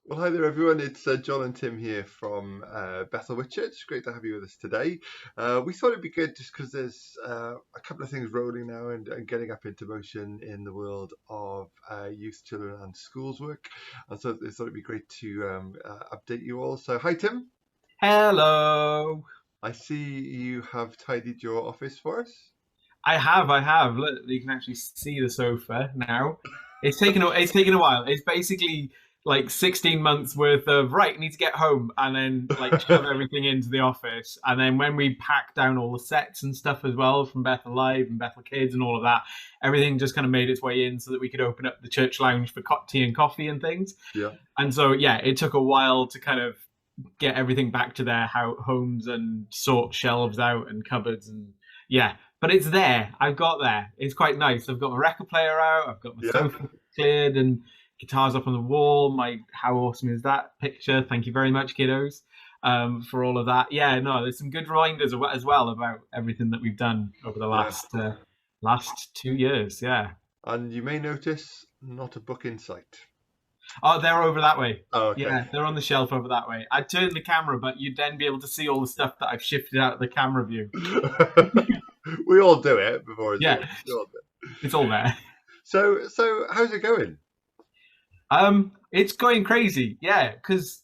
Well, hi there, everyone. It's John and Tim here from Bethel Church. Great to have you with us today. We thought it'd be good just because there's a couple of things rolling now and getting up into motion in the world of youth, children, and schools work. And so I thought it'd be great to update you all. So, hi, Tim. Hello. I see you have tidied your office for us. I have. Look, you can actually see the sofa now. It's taken a while. It's basically like 16 months worth of right, need to get home and then like shove everything into the office. And then when we pack down all the sets and stuff as well from Bethel Live and Bethel Kids and all of that, everything just kind of made its way in so that we could open up the church lounge for tea and coffee and things. Yeah. And so yeah, it took a while to kind of get everything back to their homes and sort shelves out and cupboards and yeah, but it's there. I've got there. It's quite nice. I've got my record player out. I've got my Yeah. sofa cleared and guitars up on the wall. How awesome is that picture? Thank you very much, kiddos, for all of that. Yeah, no, there's some good reminders as well about everything that we've done over the Yeah. last 2 years. Yeah. And you may notice not a book in sight. Oh, they're over that way. Oh, okay. Yeah, they're on the shelf over that way. I'd turn the camera, but you'd then be able to see all the stuff that I've shifted out of the camera view. We all do it before it's Yeah, it's all there. So how's it going? It's going crazy. Yeah, because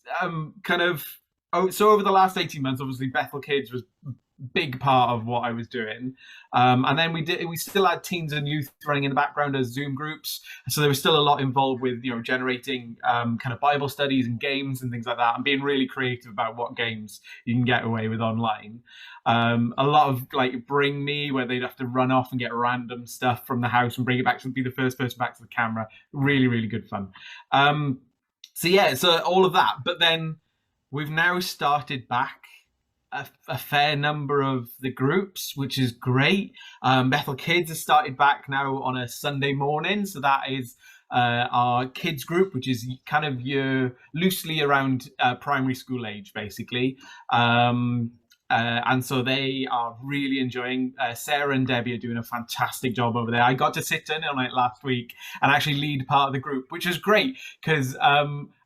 kind of. Oh, so over the last 18 months, obviously Bethel Kids was a big part of what I was doing, and then we still had teens and youth running in the background as Zoom groups. So there was still a lot involved with generating kind of Bible studies and games and things like that, and being really creative about what games you can get away with online. A lot of like Bring Me, where they'd have to run off and get random stuff from the house and bring it back to be the first person back to the camera. Really, really good fun. So yeah, so all of that, but then we've now started back a fair number of the groups, which is great. Bethel Kids has started back now on a Sunday morning, so that is our kids group, which is kind of your loosely around primary school age, basically. And so they are really enjoying. Sarah and Debbie are doing a fantastic job over there. I got to sit in on it last week and actually lead part of the group, which was great because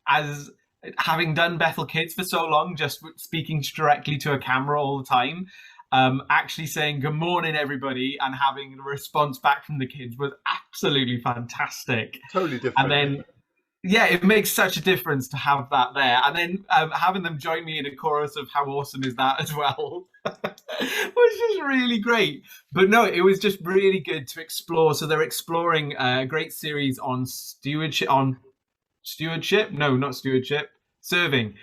as having done Bethel Kids for so long, just speaking directly to a camera all the time, actually saying good morning everybody and having a response back from the kids was absolutely fantastic. Totally And different. then yeah, it makes such a difference to have that there, and then having them join me in a chorus of how awesome is that as well was just really great. But no, it was just really good to explore. So they're exploring a great series on stewardship, no, not stewardship, serving.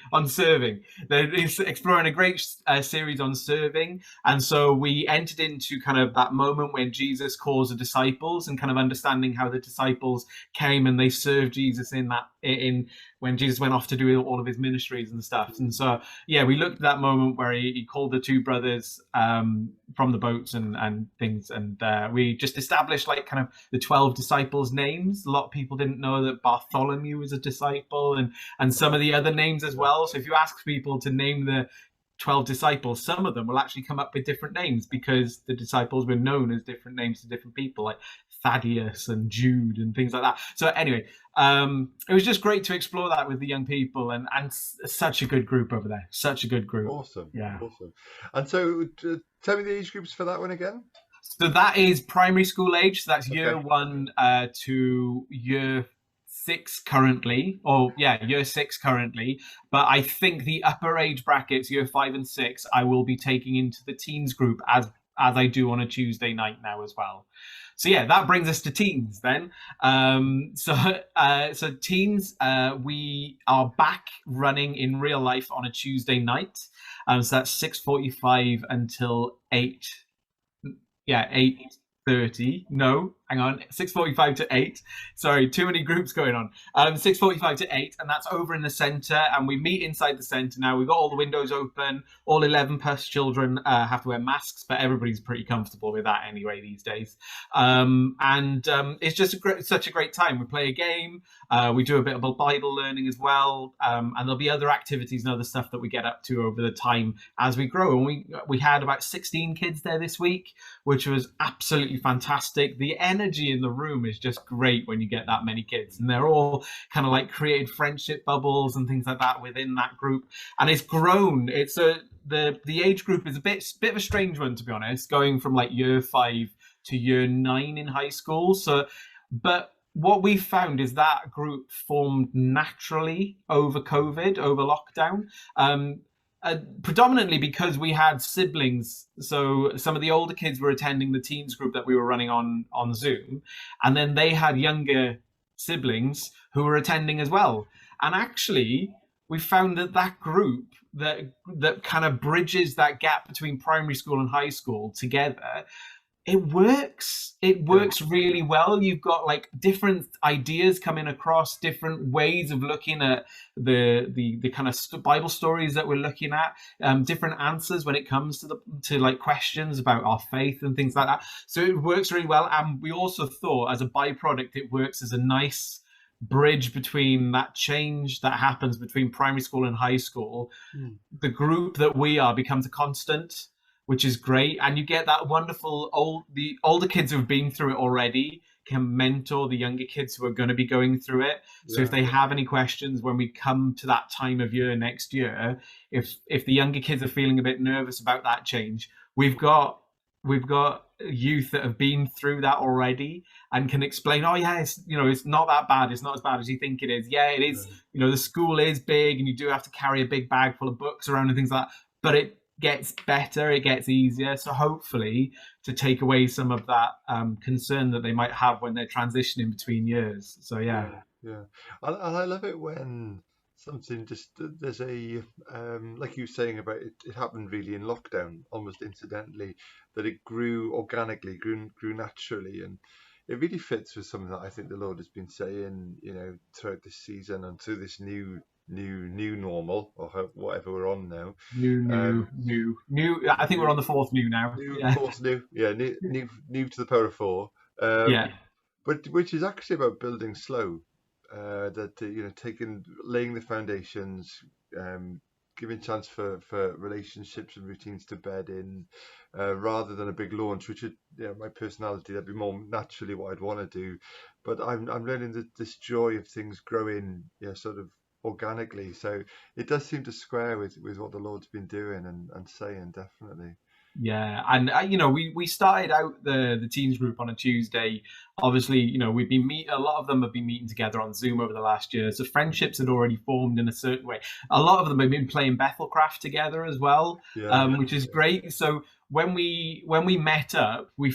They're exploring a great series on serving, and so we entered into kind of that moment when Jesus calls the disciples and kind of understanding how the disciples came and they served Jesus in that in when Jesus went off to do all of his ministries and stuff. And so yeah, we looked at that moment where he called the two brothers from the boats and things, and we just established like kind of the 12 disciples names. A lot of people didn't know that Bartholomew was a disciple, and some of the other names as well. So if you ask people to name the 12 disciples, some of them will actually come up with different names because the disciples were known as different names to different people, like Thaddeus and Jude and things like that. So anyway, it was just great to explore that with the young people, and such a good group over there. Such a good group. Awesome. Yeah. Awesome. And so tell me the age groups for that one again. So that is primary school age. So that's year Okay. one to year six currently. Or yeah, year six currently. But I think the upper age brackets, year 5 and 6, I will be taking into the teens group as I do on a Tuesday night now as well. So yeah, that brings us to teens then. So teens, we are back running in real life on a Tuesday night. So that's 6:45 until 8. Yeah, 8:30. No, hang on, 6:45 to 8. Sorry, too many groups going on. 6:45 to 8, and that's over in the centre. And we meet inside the centre now. We've got all the windows open. All 11 plus children have to wear masks, but everybody's pretty comfortable with that anyway these days. And it's just such a great time. We play a game. We do a bit of Bible learning as well, and there'll be other activities and other stuff that we get up to over the time as we grow. And we had about 16 kids there this week, which was absolutely fantastic. The energy in the room is just great when you get that many kids, and they're all kind of like created friendship bubbles and things like that within that group, and it's grown. It's a the age group is a bit of a strange one, to be honest, going from like year 5 to year 9 in high school. So, but what we found is that group formed naturally over COVID, over lockdown. Predominantly because we had siblings. So some of the older kids were attending the teens group that we were running on Zoom, and then they had younger siblings who were attending as well. And actually, we found that that group that kind of bridges that gap between primary school and high school together, it works really well. You've got like different ideas coming across, different ways of looking at the kind of Bible stories that we're looking at, different answers when it comes to like questions about our faith and things like that. So it works really well. And we also thought, as a byproduct, it works as a nice bridge between that change that happens between primary school and high school. The group that we are becomes a constant, which is great. And you get that wonderful the older kids who've been through it already can mentor the younger kids who are going to be going through it. So if they have any questions when we come to that time of year next year, if the younger kids are feeling a bit nervous about that change, we've got youth that have been through that already and can explain, oh yeah, it's not that bad, it's not as bad as you think it is. Yeah, it is. The school is big and you do have to carry a big bag full of books around and things like that, but it gets better, it gets easier. So hopefully to take away some of that concern that they might have when they're transitioning between years. So yeah. I love it when something just there's a like you were saying about it happened really in lockdown, almost incidentally, that it grew organically, grew naturally, and it really fits with something that I think the Lord has been saying, throughout this season and through this new normal, or whatever we're on now. New. I think we're on the fourth new now. Fourth new to the power of 4. But which is actually about building slow. Laying the foundations, giving chance for relationships and routines to bed in, rather than a big launch, which is my personality. That'd be more naturally what I'd want to do. But I'm learning this joy of things growing, sort of organically. So it does seem to square with what the Lord's been doing and saying, definitely. Yeah, and we started out the teens group on a Tuesday. Obviously, we've been a lot of them have been meeting together on Zoom over the last year, so friendships had already formed in a certain way. A lot of them have been playing Bethel craft together as well, which is great. So when we met up, we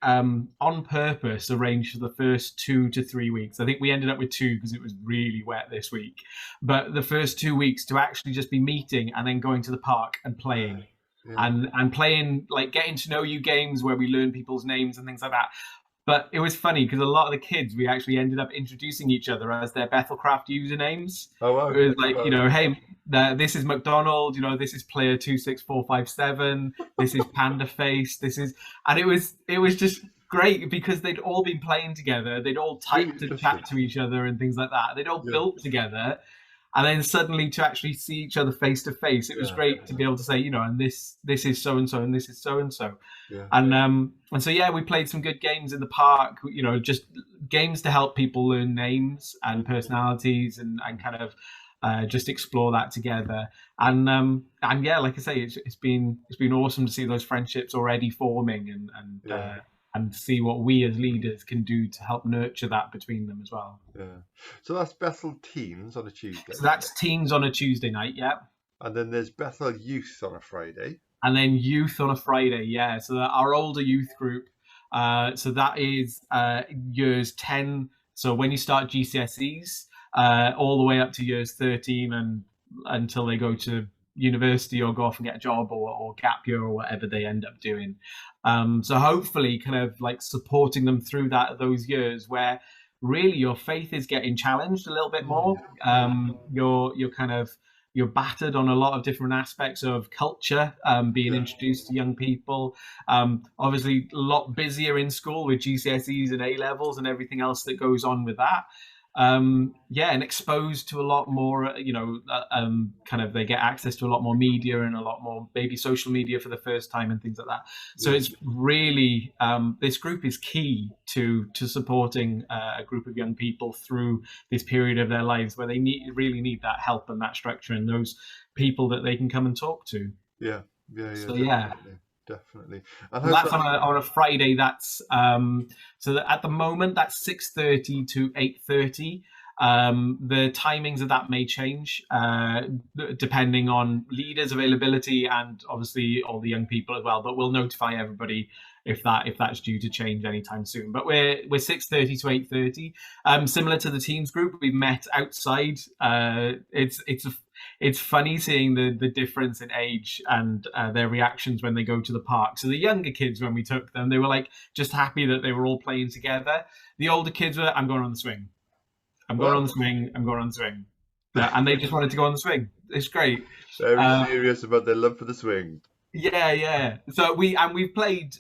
on purpose arranged for the first 2 to 3 weeks. I think we ended up with 2 because it was really wet this week. But the first 2 weeks to actually just be meeting and then going to the park and playing. And playing, like, getting to know you games where we learn people's names and things like that. But it was funny because a lot of the kids, we actually ended up introducing each other as their Bethelcraft usernames. Oh, wow. It was like, hey, this is McDonald, this is player 26457, this is Panda Face, and it was just great because they'd all been playing together, they'd all typed and chat to each other and things like that. They'd all built together. And then suddenly to actually see each other face to face, it was great to be able to say, and this is so and so, and this is so and so, and so we played some good games in the park. Just games to help people learn names and personalities and kind of just explore that together. And like I say, it's been awesome to see those friendships already forming and see what we as leaders can do to help nurture that between them as well. So that's Bethel Teens on a Tuesday. So that's Teens on a Tuesday night, And then there's Bethel Youth on a Friday. And then Youth on a Friday, So our older youth group, so that is years 10. So when you start GCSEs, all the way up to years 13 and until they go to university or go off and get a job or gap year or whatever they end up doing. So hopefully kind of like supporting them through those years where really your faith is getting challenged a little bit more. You're battered on a lot of different aspects of culture, being introduced to young people. Obviously a lot busier in school with GCSEs and A levels and everything else that goes on with that. yeah, and exposed to a lot more, kind of they get access to a lot more media and a lot more maybe social media for the first time and things like that. So Yeah. it's really, this group is key to supporting a group of young people through this period of their lives where they really need that help and that structure and those people that they can come and talk to. Yeah. Yeah. Yeah. So yeah, Definitely. Definitely. And so how's that's that? on a Friday. That's so that at the moment that's 6:30 to 8:30. The timings of that may change depending on leaders' availability and obviously all the young people as well. But we'll notify everybody if that's due to change anytime soon. But we're 6:30 to 8:30. Similar to the teens group, we've met outside. It's funny seeing the difference in age and their reactions when they go to the park. So the younger kids, when we took them, they were like just happy that they were all playing together. The older kids were, I'm going on the swing. I'm going on the Well, swing. I'm going on the swing. And they just wanted to go on the swing. It's great. very Uh, serious about their love for the swing. yeah, yeah. So we played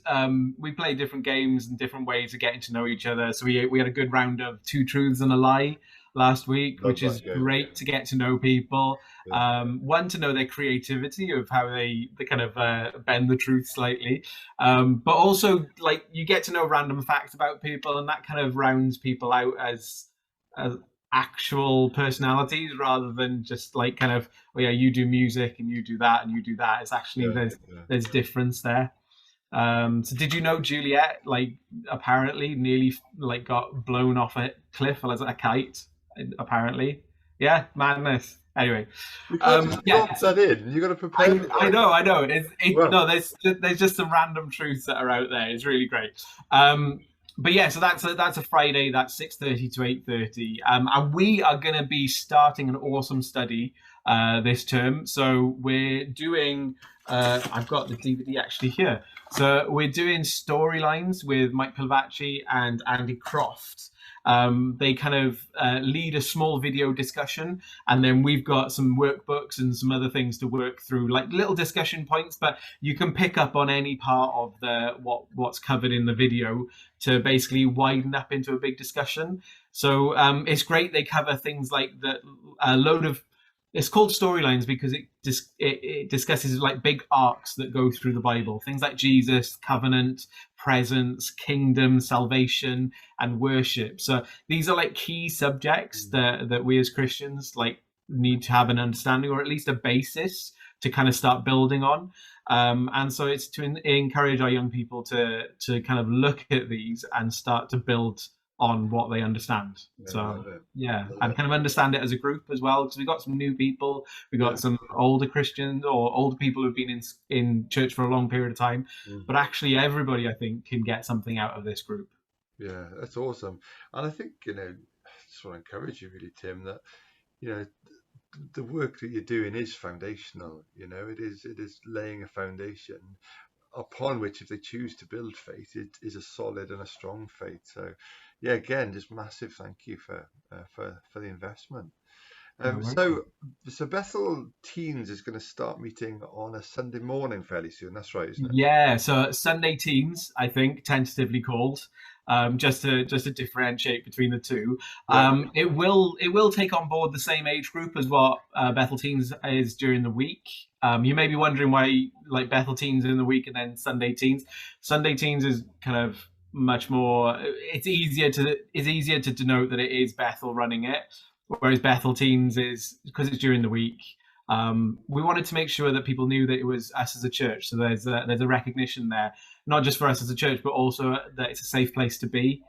different games and different ways of getting to know each other. So we had a good round of two truths and a lie last week, Love which that is game. great to get to know people. Yeah. One, to know their creativity of how they kind of bend the truth slightly, but also like you get to know random facts about people, and that kind of rounds people out as actual personalities rather than just like kind of, oh yeah, you do music and you do that and you do that. It's actually Yeah. Yeah. there's difference there. So did you know Juliet like apparently nearly like got blown off a cliff as a kite? Apparently, yeah, madness. Anyway, You can't just yeah, drop that in. You got to prepare for I that. know, I know. Well, No, there's just some random truths that are out there. It's really great. But yeah, so that's a Friday. That's 6:30 to 8:30, and we are going to be starting an awesome study this term. So we're doing. I've got the DVD actually here. So we're doing storylines with Mike Pilvacci and Andy Croft. They kind of lead a small video discussion, and then we've got some workbooks and some other things to work through, like little discussion points. But you can pick up on any part of what's covered in the video to basically widen up into a big discussion. So it's great. They cover things like a load of. It's called storylines because it discusses like big arcs that go through the Bible, things like Jesus, covenant, presence, kingdom, salvation, and worship. So these are like key subjects that we as Christians like need to have an understanding or at least a basis to kind of start building on. And so it's to encourage our young people to kind of look at these and start to build on what they understand. yeah, So love it. yeah, Love and it. kind of understand it as a group as well, because we've got some new people, we've Yeah. got some older Christians or older people who've been in church for a long period of time. Mm. But actually, everybody I think can get something out of this group. Yeah, that's awesome. And I think, I just want to encourage you really, Tim, that, you know, the work that you're doing is foundational. It is laying a foundation upon which, if they choose to build faith, it is a solid and a strong faith. So, yeah, again, just massive thank you for the investment. No worries. So Bethel Teens is going to start meeting on a Sunday morning fairly soon. That's right, isn't it? Yeah, so Sunday teens, I think, tentatively called, just to differentiate between the two. Yeah. It will take on board the same age group as what Bethel Teens is during the week. You may be wondering why like Bethel Teens in the week and then Sunday Teens. Sunday Teens is kind of much more. It's easier to denote that it is Bethel running it, whereas Bethel Teens is because it's during the week. We wanted to make sure that people knew that it was us as a church. So there's a recognition there, not just for us as a church, but also that it's a safe place to be.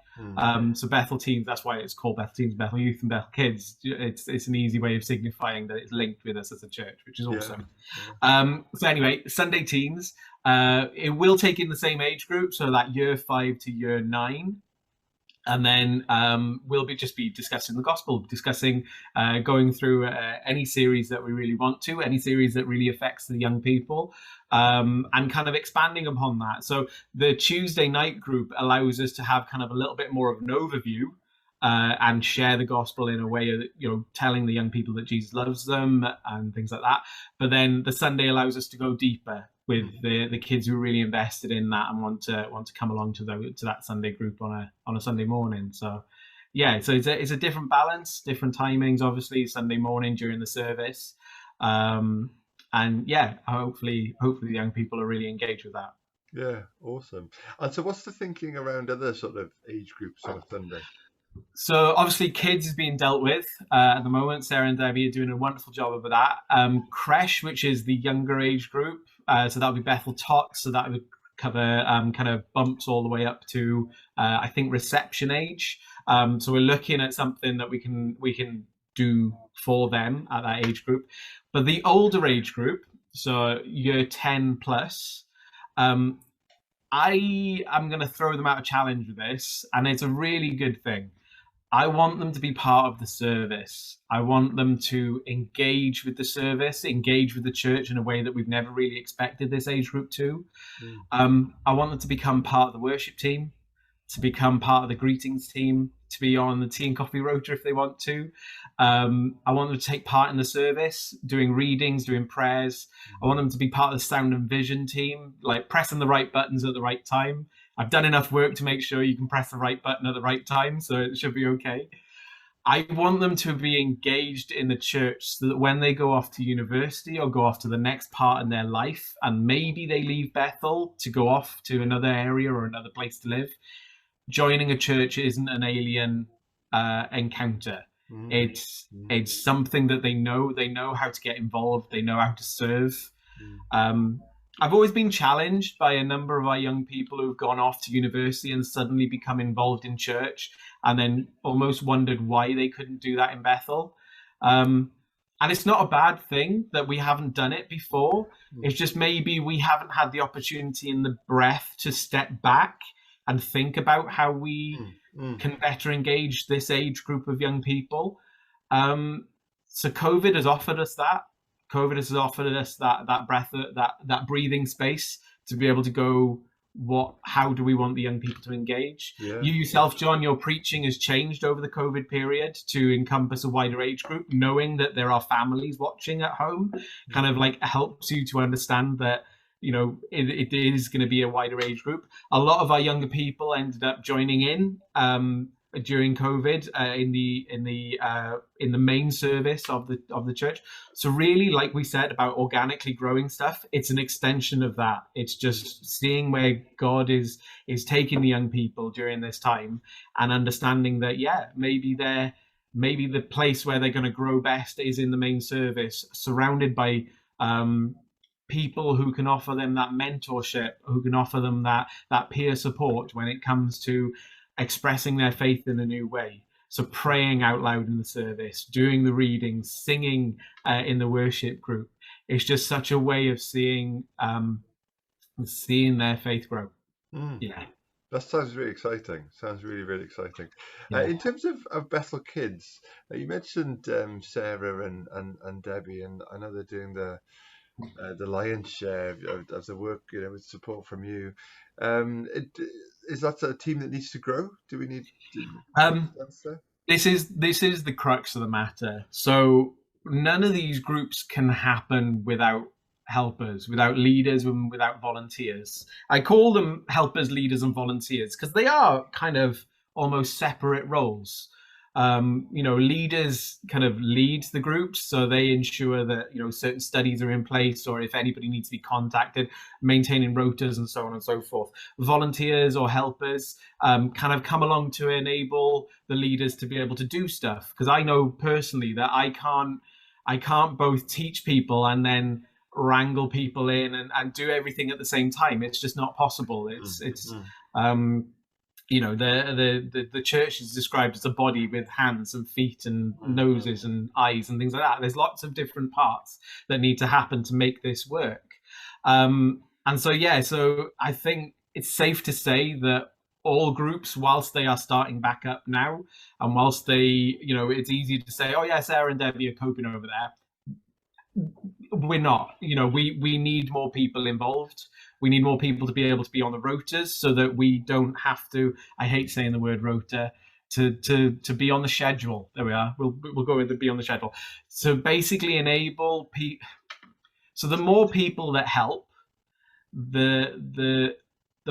So Bethel Teens, that's why it's called Bethel Teens, Bethel Youth, and Bethel Kids. It's an easy way of signifying that it's linked with us as a church, which is awesome. Yeah. So anyway, Sunday Teens, it will take in the same age group, so that year 5 to year 9. And then we'll just be discussing the gospel, discussing going through any series that we really want to, any series that really affects the young people, and kind of expanding upon that. So the Tuesday night group allows us to have kind of a little bit more of an overview and share the gospel in a way of, telling the young people that Jesus loves them and things like that. But then the Sunday allows us to go deeper with the kids who are really invested in that and want to come along to that Sunday group on a Sunday morning. So yeah, so it's a different balance, different timings. Obviously, Sunday morning during the service, um, and yeah, hopefully the young people are really engaged with that. Yeah, awesome. And so, what's the thinking around other sort of age groups on a Sunday? So obviously, kids is being dealt with at the moment. Sarah and Debbie are doing a wonderful job of that. Creche, which is the younger age group, so that would be Bethel Tots. So that would cover kind of bumps all the way up to I think reception age. So we're looking at something that we can do for them at that age group. But the older age group, so year 10 plus, um, I am going to throw them out a challenge with this, and it's a really good thing. I want them to be part of the service. I want them to engage with the service, engage with the church in a way that we've never really expected this age group to. Mm, I want them to become part of the worship team, to become part of the greetings team, to be on the tea and coffee rota if they want to. I want them to take part in the service, doing readings, doing prayers. I want them to be part of the sound and vision team, like pressing the right buttons at the right time. I've done enough work to make sure you can press the right button at the right time, so it should be okay. I want them to be engaged in the church so that when they go off to university or go off to the next part in their life, and maybe they leave Bethel to go off to another area or another place to live, joining a church isn't an alien encounter. mm, It's something that they know. They know how to get involved. They know how to serve. mm, Um, I've always been challenged by a number of our young people who've gone off to university and suddenly become involved in church, and then almost wondered why they couldn't do that in Bethel. Um, and it's not a bad thing that we haven't done it before. mm, It's just maybe we haven't had the opportunity and the breath to step back and think about how we mm, mm. can better engage this age group of young people. Um, so COVID has offered us that. COVID has offered us that breath, that breathing space to be able to go. How do we want the young people to engage? Yeah. You yourself, John, your preaching has changed over the COVID period to encompass a wider age group, knowing that there are families watching at home, kind Mm, of like helps you to understand that it is going to be a wider age group. A lot of our younger people ended up joining in during COVID in the main service of the church. So really, like we said about organically growing stuff, it's an extension of that. It's just seeing where God is taking the young people during this time and understanding that maybe the place where they're going to grow best is in the main service, surrounded by um, people who can offer them that mentorship, who can offer them that peer support when it comes to expressing their faith in a new way. So praying out loud in the service, doing the readings, singing in the worship group. It's just such a way of seeing their faith grow. mm. Yeah, That sounds really exciting. Sounds really, really exciting. yeah. In terms of Bethel Kids, you mentioned Sarah and Debbie, and I know they're doing the lion's share of the work, with support from you. Is that a team that needs to grow? Do we need Um, that's there? this is the crux of the matter. So none of these groups can happen without helpers, without leaders, and without volunteers. I call them helpers, leaders, and volunteers because they are kind of almost separate roles. Leaders kind of lead the groups, so they ensure that certain studies are in place, or if anybody needs to be contacted, maintaining rotas and so on and so forth. Volunteers or helpers kind of come along to enable the leaders to be able to do stuff. Because I know personally that I can't both teach people and then wrangle people in and do everything at the same time. It's just not possible. Mm, It's mm, um, the church is described as a body with hands and feet and mm, noses and eyes and things like that. There's lots of different parts that need to happen to make this work. And so yeah, so I think it's safe to say that all groups, whilst they are starting back up now, and whilst it's easy to say, oh yeah, Sarah and Debbie are coping over there, we're not. We need more people involved. We need more people to be able to be on the rotas so that we don't have to, I hate saying the word rota, to be on the schedule. There we are. We'll go with the be on the schedule. So basically enable people. So the more people that help, the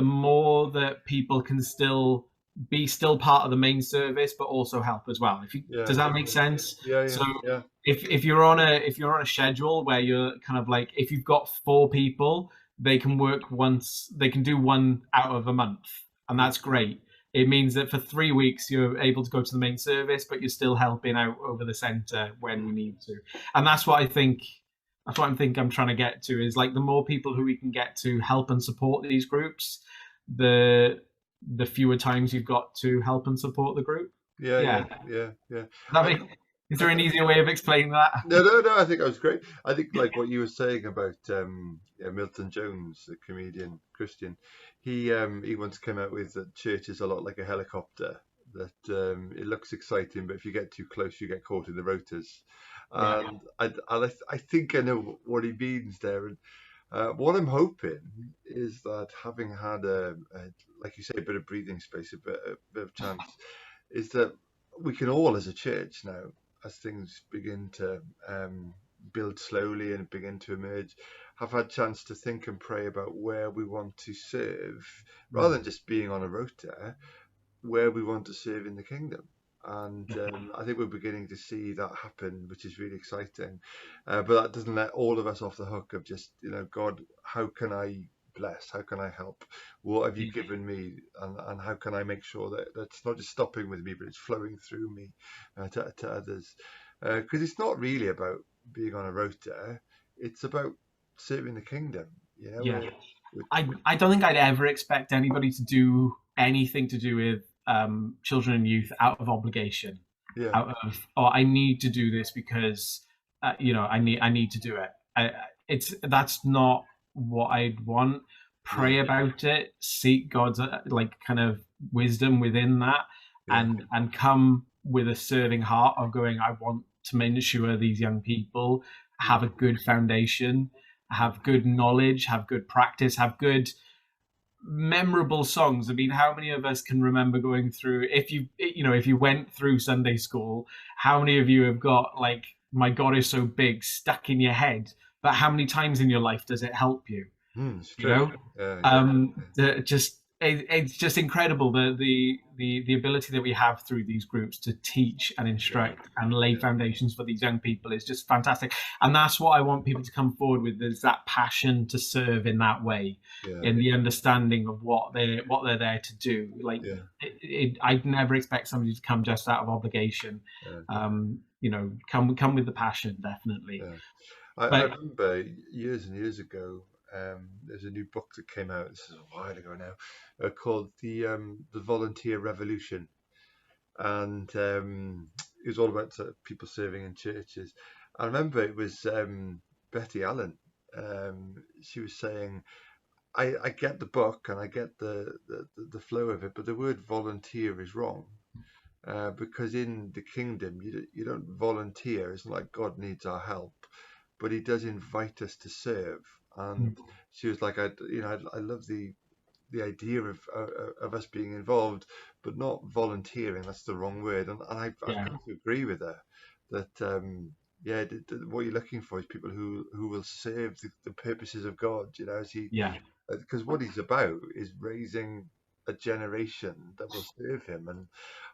more that people can still be still part of the main service, but also help as well. Yeah, Does that make definitely. sense? Yeah, yeah, So yeah. if you're on a schedule where you're kind of like, if you've got four people, they can work once, they can do one out of a month, and Mm, that's great. It means that for 3 weeks you're able to go to the main service, but you're still helping out over the center when you mm. need to. And that's what I'm trying to get to, is like the more people who we can get to help and support these groups, the the fewer times you've got to help and support the group. Yeah, yeah, Yeah. yeah, yeah. That I, make, is I, there an easier way of explaining that? no, no, no. I think that was great. I think like what you were saying about yeah, Milton Jones, the comedian Christian. He once came out with that church is a lot like a helicopter. That it looks exciting, but if you get too close, you get caught in the rotors. Yeah. And I think I know what he means there. And what I'm hoping is that having had like you say, a bit of breathing space, a bit of chance, is that we can all, as a church now, as things begin to build slowly and begin to emerge, have had chance to think and pray about where we want to serve, rather Mm. than just being on a rota, where we want to serve in the kingdom. And I think we're beginning to see that happen, which is really exciting. But that doesn't let all of us off the hook of just, God, how can I bless? How can I help? What have you given me? And how can I make sure that that's not just stopping with me, but it's flowing through me to others? Because it's not really about being on a rota, it's about serving the kingdom. You know, Yeah. we're, I don't think I'd ever expect anybody to do anything to do with children and youth out of obligation, yeah, out of, oh, I need to do this because I need to do it. That's not what I'd want. yeah, Pray about it, seek God's like kind of wisdom within that, yeah, and come with a serving heart of going, I want to make sure these young people mm, have a good foundation, have good knowledge, have good practice, have good memorable songs. I mean, how many of us can remember going through, if you went through Sunday school, how many of you have got like "My God is so big" stuck in your head? But how many times in your life does it help you? it's You true. know, Yeah, yeah, it's just incredible the ability that we have through these groups to teach and yeah, instruct and lay yeah, foundations for these young people is just fantastic. And that's what I want people to come forward with, is that passion to serve in that way, yeah, in the understanding of what they're there to do. Like, yeah, I'd never expect somebody to come just out of obligation. yeah, Come with the passion, definitely. yeah. I But remember years and years ago, there's a new book that came out. This is a while ago now, called the Volunteer Revolution, and it was all about sort of people serving in churches. I remember it was Betty Allen. She was saying, I get the book and I get the flow of it, but the word volunteer is wrong. Because in the kingdom, you don't volunteer. It's not like God needs our help, but He does invite us to serve. And she was like, I love the idea of us being involved, but not volunteering. That's the wrong word. And I've yeah, come to agree with her that yeah, what you're looking for is people who will serve the purposes of God. As He, yeah, because what He's about is raising a generation that will serve Him and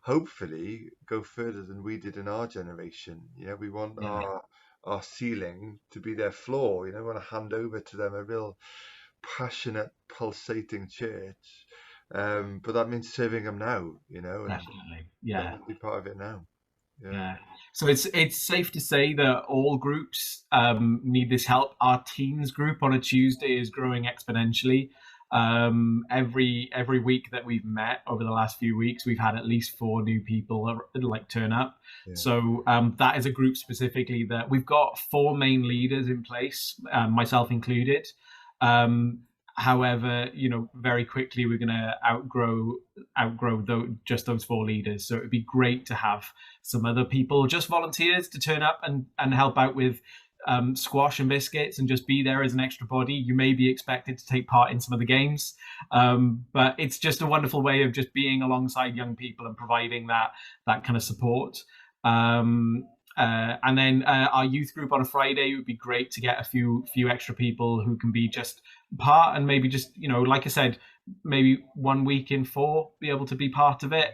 hopefully go further than we did in our generation. We want yeah, our ceiling to be their floor. We want to hand over to them a real passionate, pulsating church. But that means serving them now, and definitely, let yeah. them be part of it now. Yeah, Yeah. So it's safe to say that all groups need this help. Our teens group on a Tuesday is growing exponentially. Every week that we've met over the last few weeks, we've had at least four new people like turn up. yeah, So that is a group specifically that we've got four main leaders in place, myself included. Um, However, very quickly we're going to outgrow just those four leaders. So it'd be great to have some other people, just volunteers, to turn up and help out with squash and biscuits and just be there as an extra body. You may be expected to take part in some of the games, but it's just a wonderful way of just being alongside young people and providing that kind of support. And then our youth group on a Friday would be great to get a few extra people who can be just part, and maybe just, like I said, maybe 1 week in 4 be able to be part of it.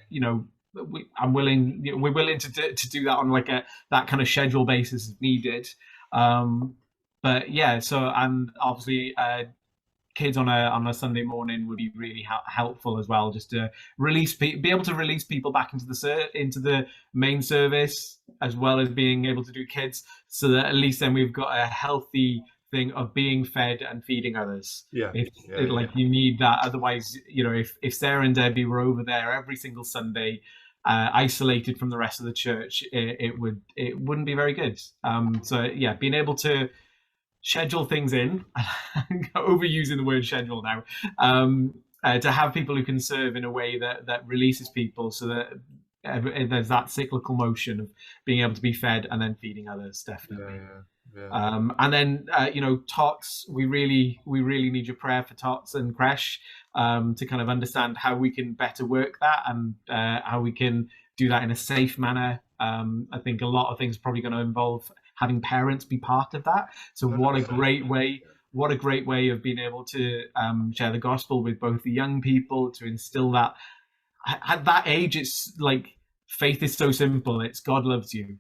We're willing to do that on like that kind of schedule basis if needed. But yeah, so, and obviously kids on a Sunday morning would be really helpful as well, just to be able to release people back into the main service, as well as being able to do kids, so that at least then we've got a healthy thing of being fed and feeding others. Yeah. Like you need that, otherwise, if Sarah and Debbie were over there every single Sunday, isolated from the rest of the church, it wouldn't be very good. So yeah, being able to schedule things in, overusing the word schedule now, to have people who can serve in a way that releases people, so that there's that cyclical motion of being able to be fed and then feeding others, definitely. And then tots, we really need your prayer for tots and creche, to kind of understand how we can better work that, and how we can do that in a safe manner. I think a lot of things are probably going to involve having parents be part of that. So what a great way of being able to share the gospel with both the young people, to instill that at that age. It's like, faith is so simple. It's God loves you.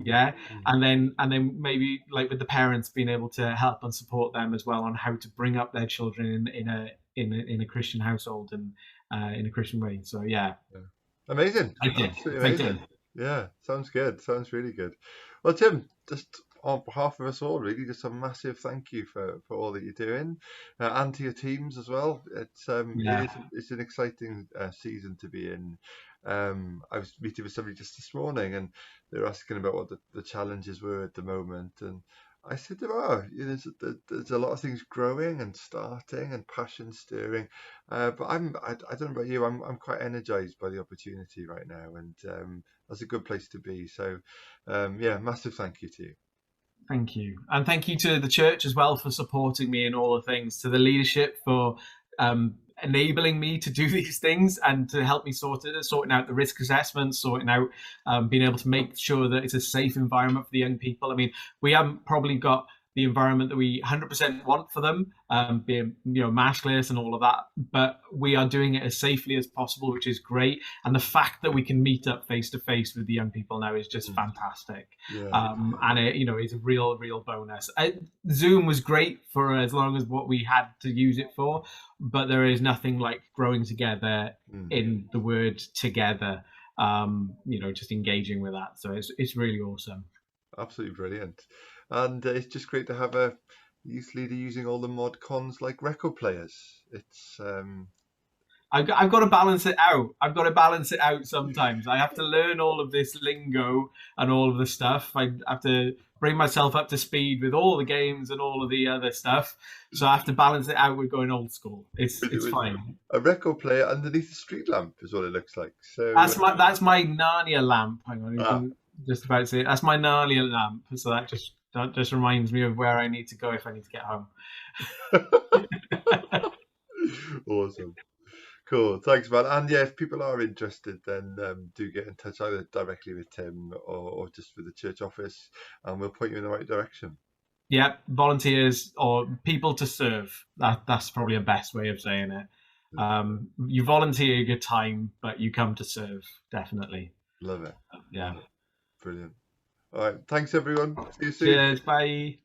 Yeah. And then maybe, like, with the parents, being able to help and support them as well on how to bring up their children in a Christian household and in a Christian way. So yeah. Amazing. Absolutely amazing. Yeah, sounds good. Sounds really good. Well, Tim, just on behalf of us all, really, just a massive thank you for all that you're doing, and to your teams as well. It's an exciting season to be in. I was meeting with somebody just this morning, and they were asking about what the challenges were at the moment, and I said to them, there's a lot of things growing and starting and passion stirring, but I don't know about you. I'm quite energized by the opportunity right now, and that's a good place to be. So, massive thank you to you. Thank you, and thank you to the church as well for supporting me in all the things. To the leadership for enabling me to do these things, and to help me sorting out the risk assessments, sorting out being able to make sure that it's a safe environment for the young people. I mean, we haven't probably got the environment that we 100% want for them, being maskless and all of that, but we are doing it as safely as possible, which is great. And the fact that we can meet up face to face with the young people now is just fantastic. And it is a real bonus. Zoom was great for as long as what we had to use it for, but there is nothing like growing together in the word together, just engaging with that. So it's really awesome. Absolutely brilliant. And it's just great to have a youth leader using all the mod cons like record players. It's I've got to balance it out. Sometimes I have to learn all of this lingo and all of the stuff. I have to bring myself up to speed with all the games and all of the other stuff. So I have to balance it out with going old school. It's fine. A record player underneath a street lamp is what it looks like. So that's my Narnia lamp. Hang on, just about to say it. That's my Narnia lamp. So that just reminds me of where I need to go if I need to get home. Awesome. Cool. Thanks, man. And yeah, if people are interested, then do get in touch either directly with Tim or just with the church office, and we'll point you in the right direction. Yeah, volunteers or people to serve. That's probably a best way of saying it. You volunteer your time, but you come to serve, definitely. Love it. Yeah. Brilliant. All right. Thanks, everyone. See you soon. Cheers. Bye.